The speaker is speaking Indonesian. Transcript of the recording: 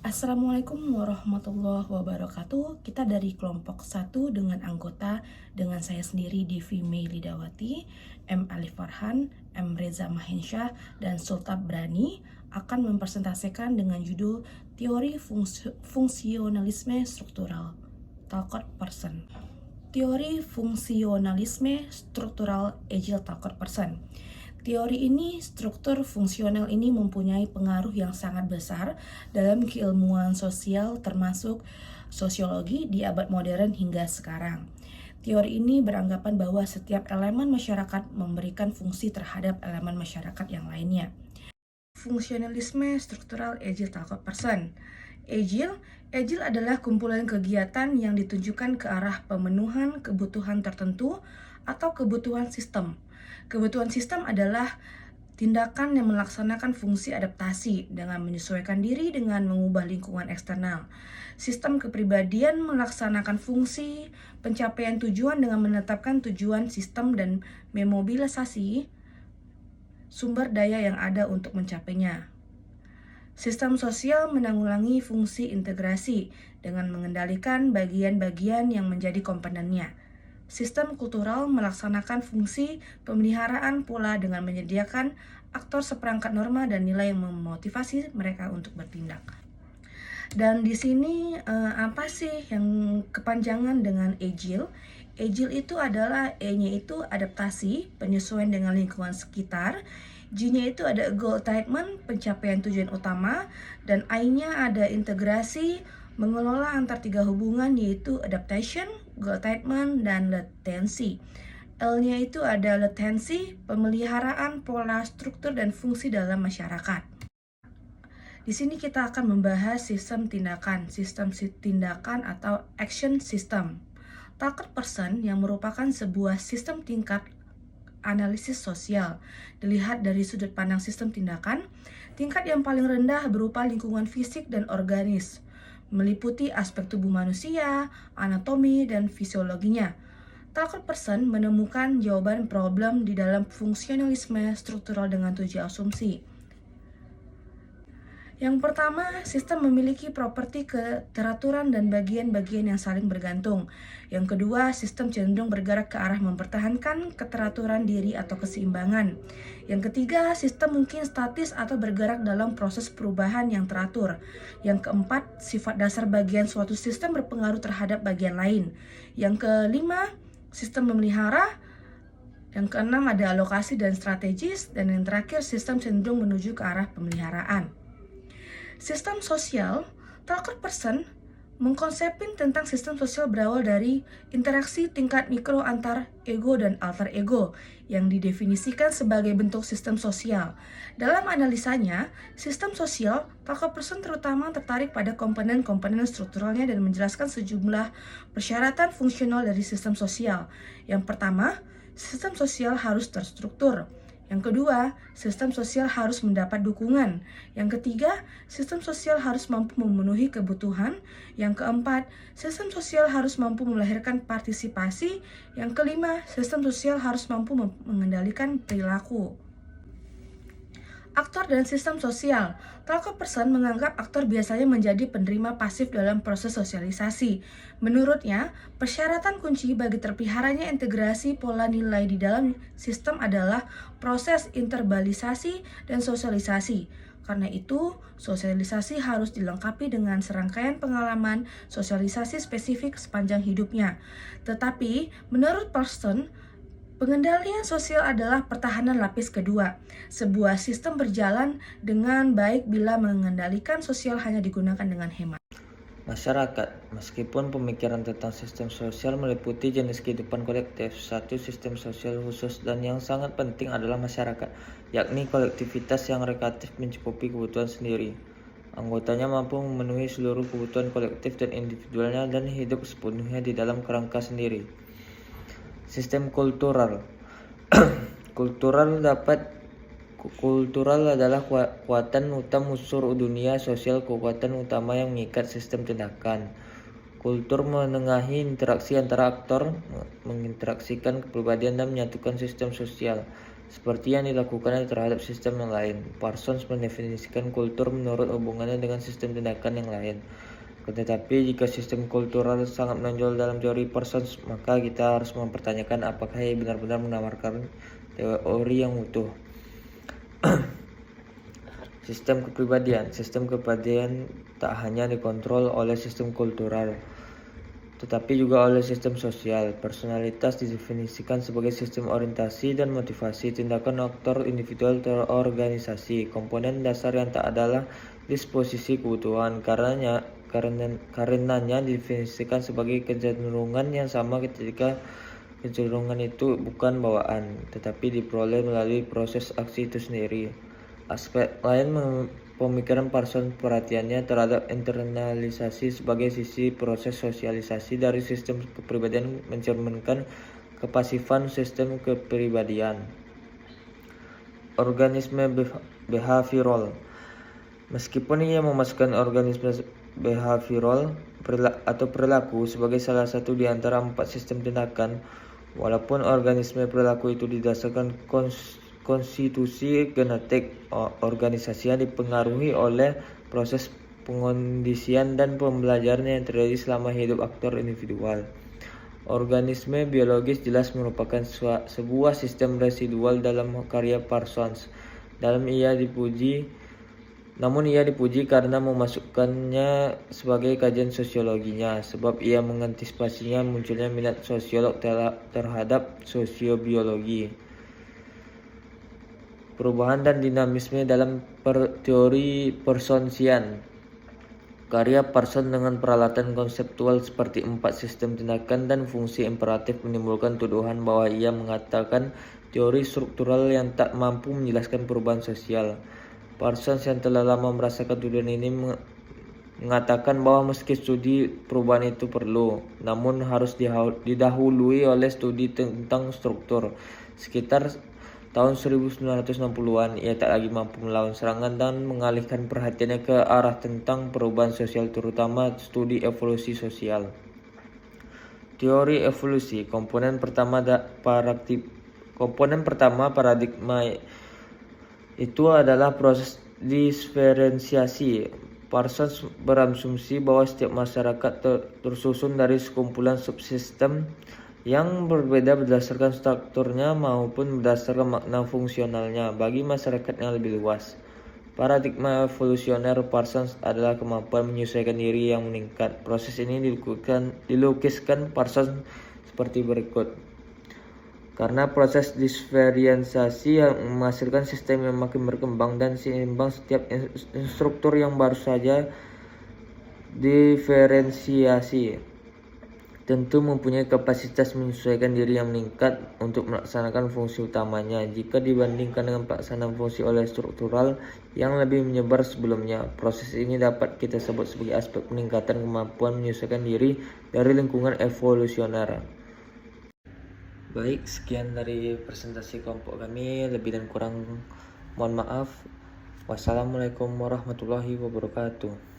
Assalamualaikum warahmatullahi wabarakatuh. Kita dari kelompok 1 dengan anggota dengan saya sendiri Devi Mei Lidawati, M. Alif Farhan, M. Reza Mahensyah, dan Sultan Brani akan mempresentasikan dengan judul Teori Fungsionalisme Struktural, Talcott Person. Teori fungsionalisme struktural Egil Talcott Person. Teori ini, struktur fungsional ini mempunyai pengaruh yang sangat besar dalam keilmuan sosial termasuk sosiologi di abad modern hingga sekarang. Teori ini beranggapan bahwa setiap elemen masyarakat memberikan fungsi terhadap elemen masyarakat yang lainnya. Fungsionalisme struktural Egil Talcott Person. Egil adalah kumpulan kegiatan yang ditujukan ke arah pemenuhan kebutuhan tertentu atau kebutuhan sistem. Kebutuhan sistem adalah tindakan yang melaksanakan fungsi adaptasi dengan menyesuaikan diri dengan mengubah lingkungan eksternal. Sistem kepribadian melaksanakan fungsi pencapaian tujuan dengan menetapkan tujuan sistem dan memobilisasi sumber daya yang ada untuk mencapainya. Sistem sosial menanggulangi fungsi integrasi dengan mengendalikan bagian-bagian yang menjadi komponennya. Sistem kultural melaksanakan fungsi pemeliharaan pula dengan menyediakan aktor seperangkat norma dan nilai yang memotivasi mereka untuk bertindak. Dan di sini apa sih yang kepanjangan dengan Egil? Egil itu adalah E-nya itu adaptasi, penyesuaian dengan lingkungan sekitar. G-nya itu ada goal attainment, pencapaian tujuan utama. Dan I-nya ada integrasi, mengelola antar tiga hubungan yaitu adaptation, goal attainment, dan latency. L-nya itu ada latensi, pemeliharaan pola struktur dan fungsi dalam masyarakat. Di sini kita akan membahas sistem tindakan atau action system. Talcott Person yang merupakan sebuah sistem tingkat analisis sosial. Dilihat dari sudut pandang sistem tindakan, tingkat yang paling rendah berupa lingkungan fisik dan organis, meliputi aspek tubuh manusia, anatomi, dan fisiologinya. Talcott Person menemukan jawaban problem di dalam fungsionalisme struktural dengan 7 asumsi. Yang pertama, sistem memiliki properti keteraturan dan bagian-bagian yang saling bergantung. Yang kedua, sistem cenderung bergerak ke arah mempertahankan keteraturan diri atau keseimbangan. Yang ketiga, sistem mungkin statis atau bergerak dalam proses perubahan yang teratur. Yang keempat, sifat dasar bagian suatu sistem berpengaruh terhadap bagian lain. Yang kelima, sistem memelihara. Yang keenam, ada alokasi dan strategis. Dan yang terakhir, sistem cenderung menuju ke arah pemeliharaan. Sistem sosial, Talcott Person mengkonsepin tentang sistem sosial berawal dari interaksi tingkat mikro antar ego dan alter ego yang didefinisikan sebagai bentuk sistem sosial. Dalam analisanya, sistem sosial, Talcott Person terutama tertarik pada komponen-komponen strukturalnya dan menjelaskan sejumlah persyaratan fungsional dari sistem sosial. Yang pertama, sistem sosial harus terstruktur. Yang kedua, sistem sosial harus mendapat dukungan. Yang ketiga, sistem sosial harus mampu memenuhi kebutuhan. Yang keempat, sistem sosial harus mampu melahirkan partisipasi. Yang kelima, sistem sosial harus mampu mengendalikan perilaku. Aktor dan sistem sosial. Talcott Person menganggap aktor biasanya menjadi penerima pasif dalam proses sosialisasi. Menurutnya, persyaratan kunci bagi terpeliharanya integrasi pola nilai di dalam sistem adalah proses interbalisasi dan sosialisasi. Karena itu, sosialisasi harus dilengkapi dengan serangkaian pengalaman sosialisasi spesifik sepanjang hidupnya. Tetapi, menurut Person, pengendalian sosial adalah pertahanan lapis kedua. Sebuah sistem berjalan dengan baik bila mengendalikan sosial hanya digunakan dengan hemat. Masyarakat, meskipun pemikiran tentang sistem sosial meliputi jenis kehidupan kolektif, satu sistem sosial khusus dan yang sangat penting adalah masyarakat, yakni kolektivitas yang relatif mencukupi kebutuhan sendiri. Anggotanya mampu memenuhi seluruh kebutuhan kolektif dan individualnya dan hidup sepenuhnya di dalam kerangka sendiri. Sistem kultural. Kultural adalah kekuatan utama unsur dunia sosial, kekuatan utama yang mengikat sistem tindakan. Kultur menengahi interaksi antara aktor, menginteraksikan kepribadian dan menyatukan sistem sosial. seperti yang dilakukannya terhadap sistem yang lain. Parsons mendefinisikan kultur menurut hubungannya dengan sistem tindakan yang lain. Tetapi jika sistem kultural sangat menonjol dalam teori Parsons, maka kita harus mempertanyakan apakah ia benar-benar menawarkan teori yang utuh. Sistem kepribadian tak hanya dikontrol oleh sistem kultural, tetapi juga oleh sistem sosial. Personalitas didefinisikan sebagai sistem orientasi dan motivasi tindakan aktor individual terorganisasi. Komponen dasar yang tak adalah disposisi kebutuhan, karenanya didefinisikan sebagai kecenderungan yang sama ketika kecenderungan itu bukan bawaan, tetapi diperoleh melalui proses aksi itu sendiri. Aspek lain pemikiran Parsons perhatiannya terhadap internalisasi sebagai sisi proses sosialisasi dari sistem kepribadian mencerminkan kepasifan sistem kepribadian. Organisme behavioral. Meskipun ia memasukkan organisme behavioral atau perilaku sebagai salah satu di antara 4 sistem tindakan, walaupun organisme perilaku itu didasarkan konstitusi genetik organisasi yang dipengaruhi oleh proses pengondisian dan pembelajaran yang terjadi selama hidup aktor individual. Organisme biologis jelas merupakan sebuah sistem residual dalam karya Parsons. Namun ia dipuji karena memasukkannya sebagai kajian sosiologinya, sebab ia mengantisipasinya munculnya minat sosiolog terhadap sosiobiologi. Perubahan dan dinamisme dalam teori Parsonsian. Karya Parsons dengan peralatan konseptual seperti 4 sistem tindakan dan fungsi imperatif menimbulkan tuduhan bahwa ia mengatakan teori struktural yang tak mampu menjelaskan perubahan sosial. Parsons yang telah lama merasakan tuduhan ini mengatakan bahwa meski studi perubahan itu perlu, namun harus didahului oleh studi tentang struktur. Sekitar tahun 1960-an, ia tak lagi mampu melawan serangan dan mengalihkan perhatiannya ke arah tentang perubahan sosial, terutama studi evolusi sosial. Teori evolusi, komponen pertama paradigma itu adalah proses diferensiasi. Parsons berasumsi bahwa setiap masyarakat tersusun dari sekumpulan subsistem yang berbeda berdasarkan strukturnya maupun berdasarkan makna fungsionalnya bagi masyarakat yang lebih luas. Paradigma evolusioner Parsons adalah kemampuan menyesuaikan diri yang meningkat. Proses ini dilukiskan Parsons seperti berikut. Karena proses diferensiasi yang menghasilkan sistem yang makin berkembang dan seimbang, setiap struktur yang baru saja diferensiasi tentu mempunyai kapasitas menyesuaikan diri yang meningkat untuk melaksanakan fungsi utamanya jika dibandingkan dengan pelaksanaan fungsi oleh struktural yang lebih menyebar sebelumnya. Proses ini dapat kita sebut sebagai aspek peningkatan kemampuan menyesuaikan diri dari lingkungan evolusioner. Baik, sekian dari presentasi kelompok kami. Lebih dan kurang mohon maaf. Wassalamualaikum warahmatullahi wabarakatuh.